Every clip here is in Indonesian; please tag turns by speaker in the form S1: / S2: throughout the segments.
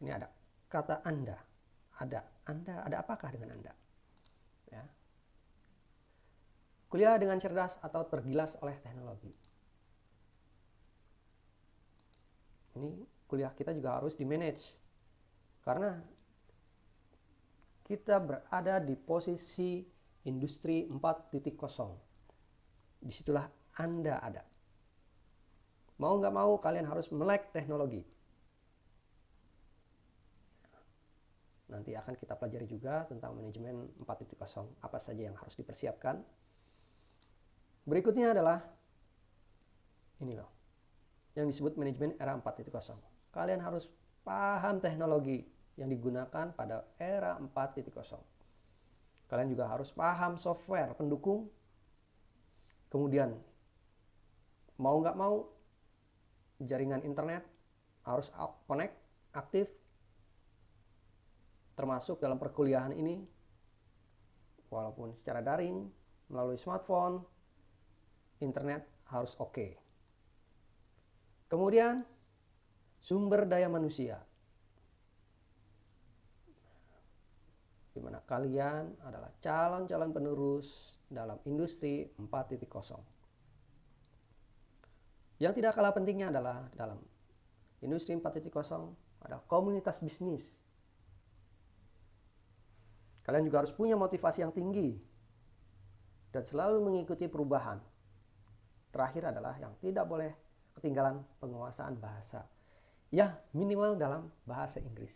S1: Ini ada kata Anda. Ada apakah dengan Anda? Ya. Kuliah dengan cerdas atau tergilas oleh teknologi. Ini kuliah kita juga harus di-manage. Karena kita berada di posisi industri 4.0. Disitulah Anda ada. Mau nggak mau kalian harus melek teknologi. Nanti akan kita pelajari juga tentang manajemen 4.0, apa saja yang harus dipersiapkan. Berikutnya adalah ini loh, yang disebut manajemen era 4.0. Kalian harus paham teknologi yang digunakan pada era 4.0. Kalian juga harus paham software pendukung. Kemudian mau nggak mau jaringan internet harus connect, aktif. Termasuk dalam perkuliahan ini, walaupun secara daring, melalui smartphone, internet harus oke. Kemudian, sumber daya manusia. Di mana kalian adalah calon-calon penerus dalam industri 4.0. Yang tidak kalah pentingnya adalah dalam industri 4.0 ada komunitas bisnis. Kalian juga harus punya motivasi yang tinggi dan selalu mengikuti perubahan. Terakhir adalah yang tidak boleh ketinggalan penguasaan bahasa. Ya, minimal dalam bahasa Inggris.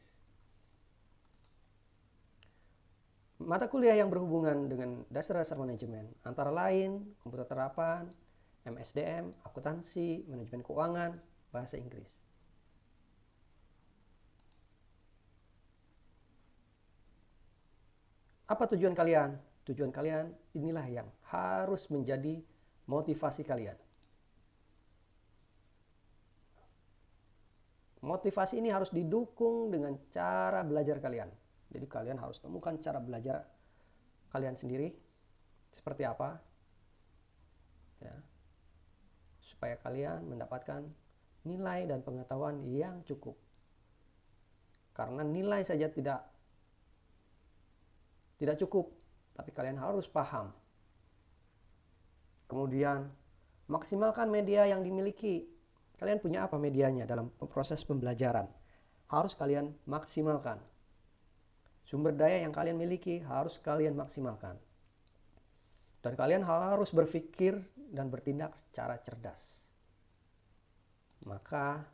S1: Mata kuliah yang berhubungan dengan dasar-dasar manajemen antara lain komputer terapan, MSDM, akuntansi, manajemen keuangan, bahasa Inggris. Apa tujuan kalian? Tujuan kalian inilah yang harus menjadi motivasi kalian. Motivasi ini harus didukung dengan cara belajar kalian. Jadi kalian harus temukan cara belajar kalian sendiri seperti apa, ya, supaya kalian mendapatkan nilai dan pengetahuan yang cukup. Karena nilai saja tidak cukup, tapi kalian harus paham. Kemudian maksimalkan media yang dimiliki. Kalian punya apa medianya dalam proses pembelajaran? Harus kalian maksimalkan. Sumber daya yang kalian miliki harus kalian maksimalkan. Dan kalian harus berpikir dan bertindak secara cerdas. Maka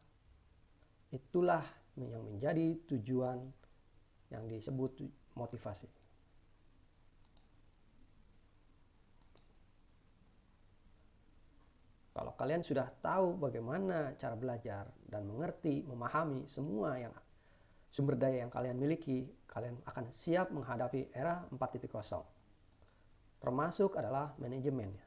S1: itulah yang menjadi tujuan yang disebut motivasi. Kalau kalian sudah tahu bagaimana cara belajar dan mengerti, memahami semua yang sumber daya yang kalian miliki, kalian akan siap menghadapi era 4.0. Termasuk adalah manajemennya.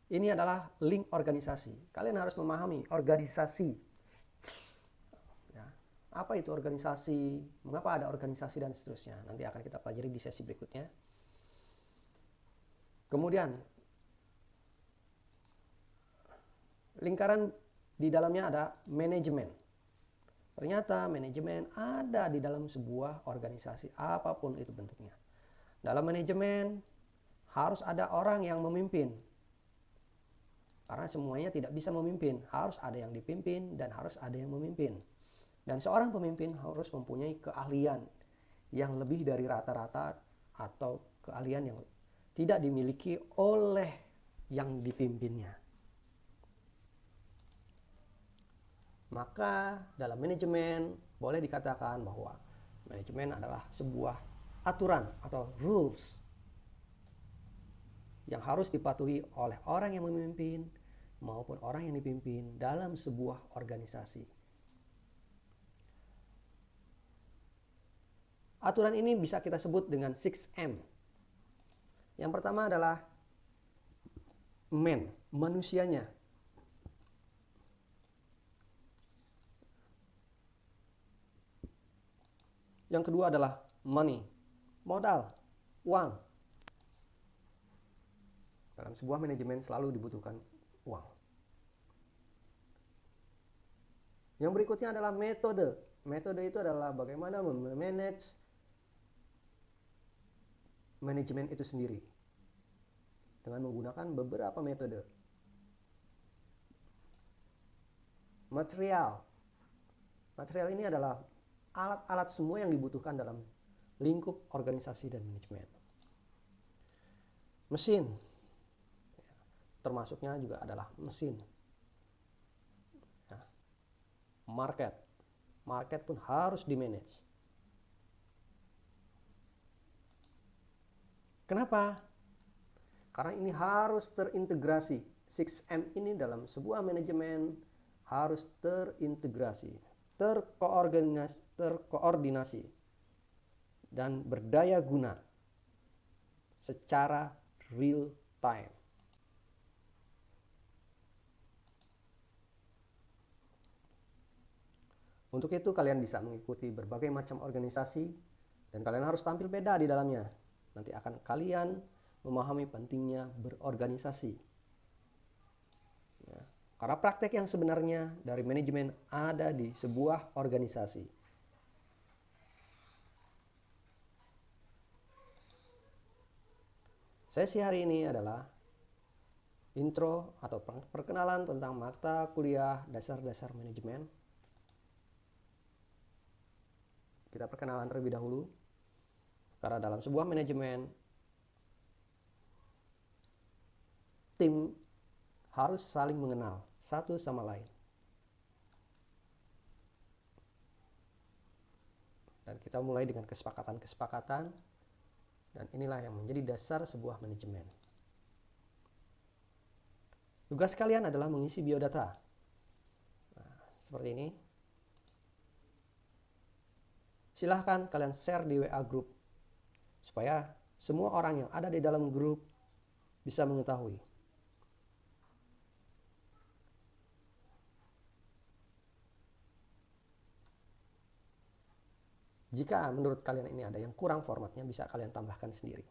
S1: Ini adalah link organisasi. Kalian harus memahami organisasi. Apa itu organisasi, mengapa ada organisasi dan seterusnya. Nanti akan kita pelajari di sesi berikutnya. Kemudian, lingkaran di dalamnya ada manajemen. Ternyata manajemen ada di dalam sebuah organisasi, apapun itu bentuknya. Dalam manajemen harus ada orang yang memimpin. Karena semuanya tidak bisa memimpin, harus ada yang dipimpin dan harus ada yang memimpin. Dan seorang pemimpin harus mempunyai keahlian yang lebih dari rata-rata atau keahlian yang tidak dimiliki oleh yang dipimpinnya. Maka dalam manajemen boleh dikatakan bahwa manajemen adalah sebuah aturan atau rules yang harus dipatuhi oleh orang yang memimpin maupun orang yang dipimpin dalam sebuah organisasi. Aturan ini bisa kita sebut dengan 6M. Yang pertama adalah manusianya. Yang kedua adalah money, modal, uang. Dalam sebuah manajemen selalu dibutuhkan uang. Yang berikutnya adalah metode. Metode itu adalah bagaimana memanage manajemen itu sendiri dengan menggunakan beberapa metode. Material. Material ini adalah alat-alat semua yang dibutuhkan dalam lingkup organisasi dan manajemen. Mesin. Termasuknya juga adalah mesin. Market. Market pun harus di-manage. Kenapa? Karena ini harus terintegrasi. 6M ini dalam sebuah manajemen harus terintegrasi, terkoordinasi, dan berdaya guna secara real time. Untuk itu kalian bisa mengikuti berbagai macam organisasi dan kalian harus tampil beda di dalamnya. Nanti akan kalian memahami pentingnya berorganisasi. Ya, karena praktek yang sebenarnya dari manajemen ada di sebuah organisasi. Sesi hari ini adalah intro atau perkenalan tentang mata kuliah dasar-dasar manajemen. Kita perkenalan terlebih dahulu, karena dalam sebuah manajemen, tim harus saling mengenal satu sama lain. Dan kita mulai dengan kesepakatan-kesepakatan, dan inilah yang menjadi dasar sebuah manajemen. Tugas kalian adalah mengisi biodata. Nah, seperti ini. Silahkan kalian share di WA group supaya semua orang yang ada di dalam grup bisa mengetahui. Jika menurut kalian ini ada yang kurang formatnya, bisa kalian tambahkan sendiri.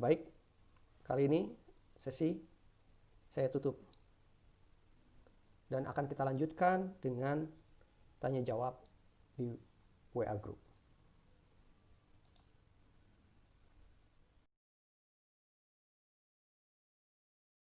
S1: Baik, kali ini sesi saya tutup. Dan akan kita lanjutkan dengan tanya jawab di WA group.